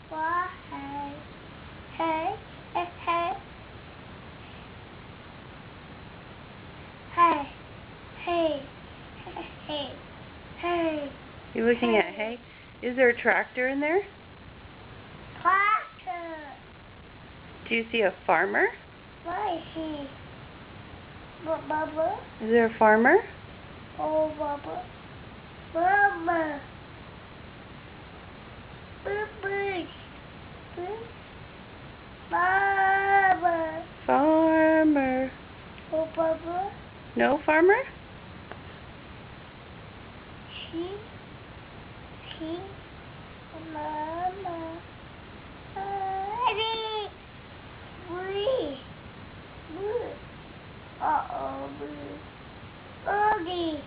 Why? Hey, hey, hey, hey, hey, hey, hey, hey. You're looking at hay? Is there a tractor in there? Tractor. Do you see a farmer? Where is he? Bubba? Is there a farmer? Oh, Bubba. Bubba. Bubba. Bubba. Farmer. Oh, Bubba. No farmer? She. Mama. Eddie. Wee. Wee. Uh-oh, Boo. Oogie.